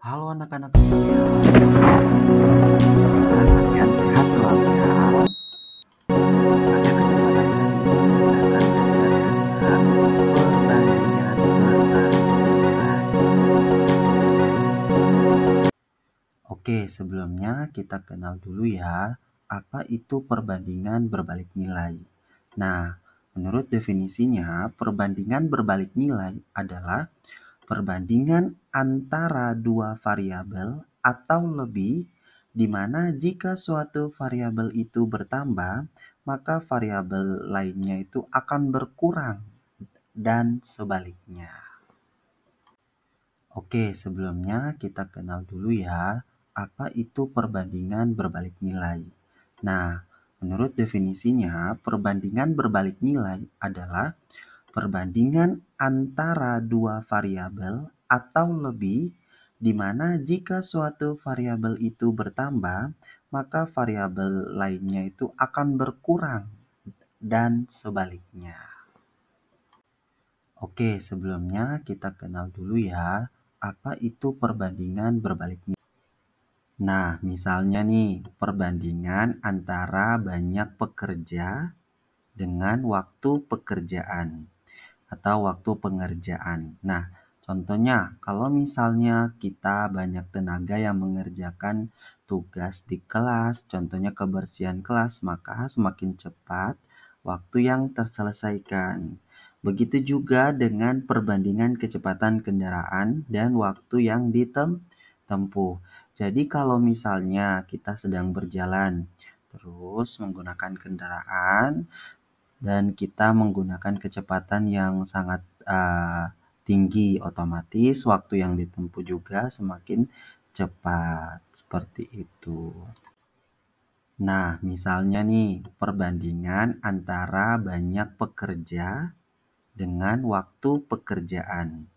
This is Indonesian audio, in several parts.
Halo anak-anak sekalian, semoga kalian sehat selalu ya. Pada kesempatan kali ini kita akan belajar tentang perbandingan berbalik nilai. Oke, sebelumnya kita kenal dulu ya, apa itu perbandingan berbalik nilai. Nah, menurut definisinya, perbandingan berbalik nilai adalah perbandingan antara dua variabel atau lebih, di mana jika suatu variabel itu bertambah, maka variabel lainnya itu akan berkurang dan sebaliknya. Oke, sebelumnya kita kenal dulu ya, apa itu perbandingan berbalik nilai. Nah, menurut definisinya, perbandingan berbalik nilai adalah perbandingan antara dua variabel atau lebih, di mana jika suatu variabel itu bertambah, maka variabel lainnya itu akan berkurang dan sebaliknya. Oke, sebelumnya kita kenal dulu ya, apa itu perbandingan berbalik nilai. Nah, misalnya nih, perbandingan antara banyak pekerja dengan waktu pekerjaan atau waktu pengerjaan. Nah, contohnya kalau misalnya kita banyak tenaga yang mengerjakan tugas di kelas, contohnya kebersihan kelas, maka semakin cepat waktu yang terselesaikan. Begitu juga dengan perbandingan kecepatan kendaraan dan waktu yang ditempuh. Jadi kalau misalnya kita sedang berjalan terus menggunakan kendaraan dan kita menggunakan kecepatan yang sangat tinggi, otomatis waktu yang ditempuh juga semakin cepat, seperti itu. Nah, misalnya nih, perbandingan antara banyak pekerja dengan waktu pekerjaan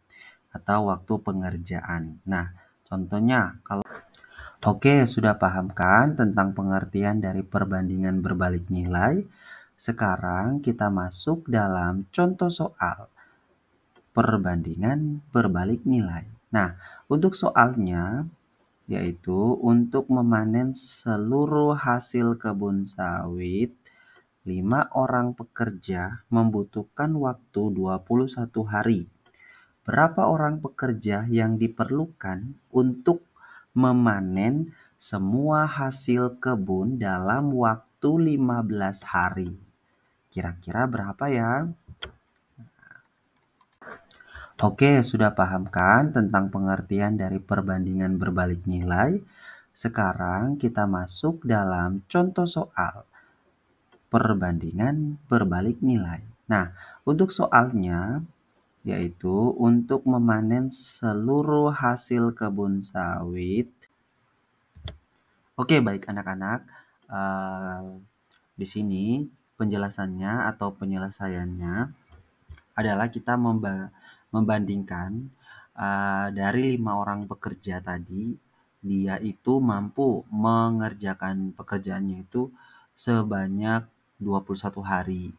atau waktu pengerjaan. Nah, contohnya kalau Oke, sudah paham kan tentang pengertian dari perbandingan berbalik nilai? Sekarang kita masuk dalam contoh soal perbandingan berbalik nilai. Nah, untuk soalnya yaitu untuk memanen seluruh hasil kebun sawit, 5 orang pekerja membutuhkan waktu 21 hari. Berapa orang pekerja yang diperlukan untuk memanen semua hasil kebun dalam waktu 15 hari? Kira-kira berapa ya? Oke, sudah paham kan tentang pengertian dari perbandingan berbalik nilai? Sekarang kita masuk dalam contoh soal perbandingan berbalik nilai. Nah, untuk soalnya yaitu untuk memanen seluruh hasil kebun sawit. Oke, baik anak-anak. Di sini penjelasannya atau penyelesaiannya adalah kita membandingkan dari 5 orang pekerja tadi, dia itu mampu mengerjakan pekerjaannya itu sebanyak 21 hari.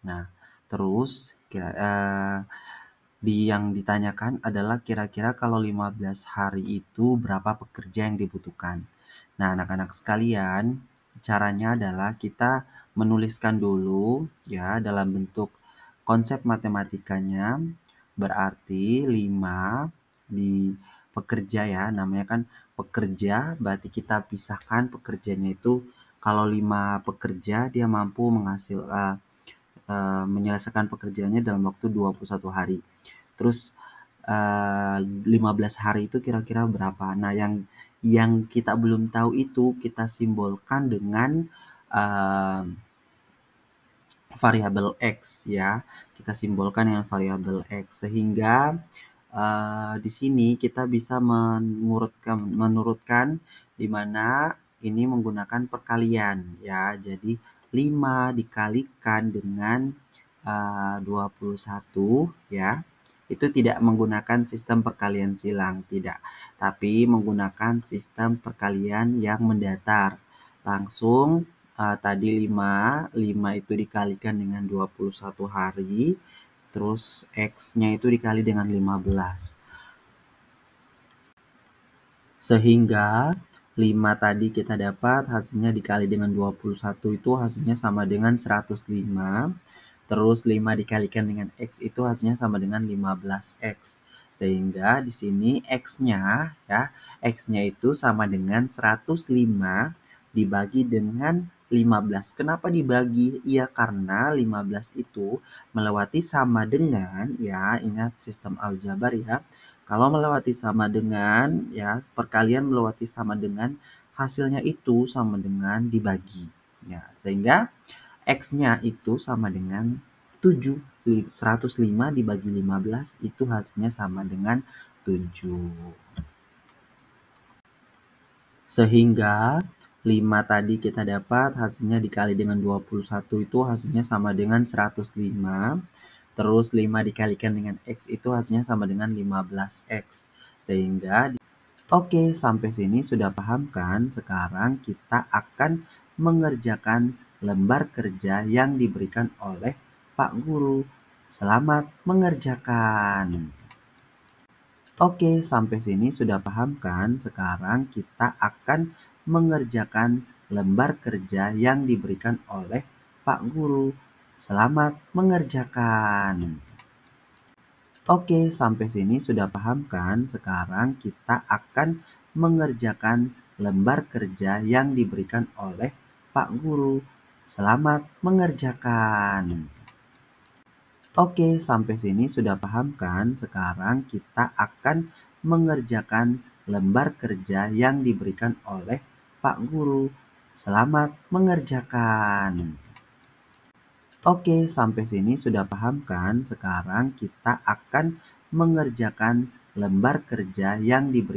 Nah, terus yang ditanyakan adalah kira-kira kalau 15 hari itu berapa pekerja yang dibutuhkan. Nah, anak-anak sekalian, caranya adalah kita menuliskan dulu ya dalam bentuk konsep matematikanya. Berarti 5 di pekerja ya, namanya kan pekerja, berarti kita pisahkan pekerjanya itu kalau 5 pekerja dia mampu menyelesaikan pekerjaannya dalam waktu 21 hari. Terus 15 hari itu kira-kira berapa? Nah, yang kita belum tahu itu kita simbolkan dengan variabel X ya. Kita simbolkan dengan variabel X sehingga di sini kita bisa menurutkan di mana ini menggunakan perkalian ya. Jadi 5 dikalikan dengan 21 ya. Itu tidak menggunakan sistem perkalian silang, tidak. Tapi menggunakan sistem perkalian yang mendatar. Langsung tadi 5 itu dikalikan dengan 21 hari, terus X-nya itu dikali dengan 15. Sehingga 5 tadi kita dapat hasilnya dikali dengan 21 itu hasilnya sama dengan 105. Terus 5 dikalikan dengan X itu hasilnya sama dengan 15X. Sehingga di sini X-nya ya, X-nya itu sama dengan 105 dibagi dengan 15. Kenapa dibagi? Iya, karena 15 itu melewati sama dengan, ya ingat sistem aljabar ya. Kalau melewati sama dengan, ya perkalian melewati sama dengan, hasilnya itu sama dengan dibagi. Ya, sehingga X-nya itu sama dengan 7. 105 dibagi 15 itu hasilnya sama dengan 7. Sehingga 5 tadi kita dapat hasilnya dikali dengan 21 itu hasilnya sama dengan 105. Terus 5 dikalikan dengan X itu hasilnya sama dengan 15X. Sehingga oke, sampai sini sudah paham kan? Sekarang kita akan mengerjakan lembar kerja yang diberikan oleh Pak Guru. Selamat mengerjakan. Oke, sampai sini sudah paham kan? Sekarang kita akan mengerjakan lembar kerja yang diberikan oleh Pak Guru. Selamat mengerjakan. Oke, sampai sini sudah paham kan? Sekarang kita akan mengerjakan lembar kerja yang diberikan oleh Pak Guru. Selamat mengerjakan. Oke, sampai sini sudah paham kan? Sekarang kita akan mengerjakan lembar kerja yang diberikan oleh Pak Guru. Selamat mengerjakan. Oke, sampai sini sudah paham kan? Sekarang kita akan mengerjakan lembar kerja yang diberikan